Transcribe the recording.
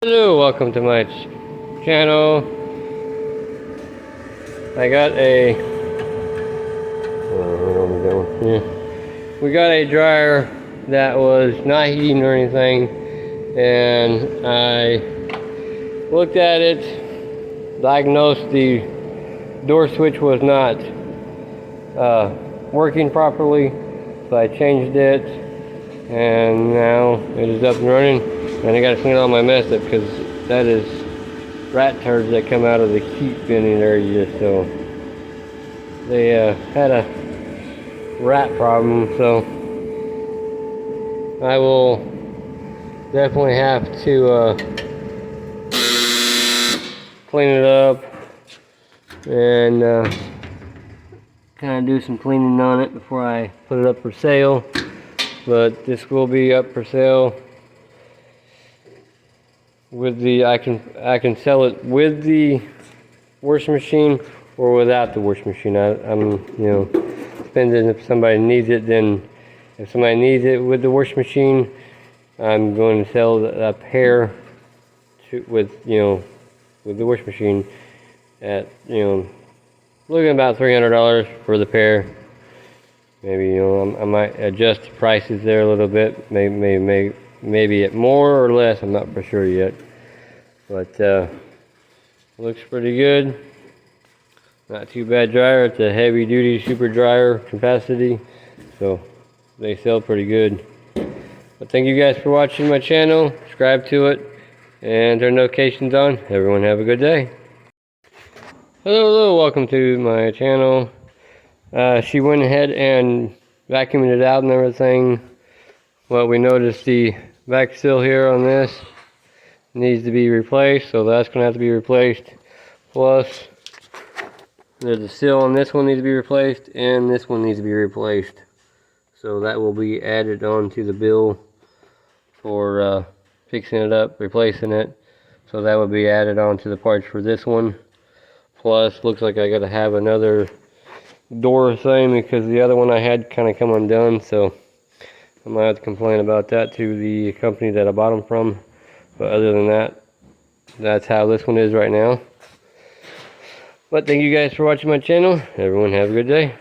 Hello, welcome to my channel. I got a we got a dryer that was not heating or anything, and I looked at it, diagnosed the door switch was not working properly, so I changed it, and now it is up and running. And I got to clean all my mess up because that is rat turds that come out of the heat venting area. So they had a rat problem, so I will definitely have to clean it up and kind of do some cleaning on it before I put it up for sale. But this will be up for sale with the I can sell it with the washing machine or without the washing machine. I'm depending if somebody needs it. Then if somebody needs it with the washing machine, I'm going to sell a pair with the washing machine at looking about $300 for the pair. Maybe I might adjust the prices there a little bit. Maybe at more or less. I'm not for sure yet. But looks pretty good. Not too bad dryer. It's a heavy duty super dryer capacity, so they sell pretty good. But thank you guys for watching my channel. Subscribe to it and turn notifications on. Everyone have a good day. Hello, welcome to my channel. She went ahead and vacuumed it out and everything. Well, we noticed the back seal here on this needs to be replaced, so that's going to have to be replaced. Plus, there's a seal on this one needs to be replaced, and this one needs to be replaced. So that will be added on to the bill for fixing it up, replacing it. So that will be added on to the parts for this one. Plus, looks like I got to have another door thing because the other one I had kind of come undone. So I might have to complain about that to the company that I bought them from. But other than that, that's how this one is right now. But thank you guys for watching my channel. Everyone have a good day.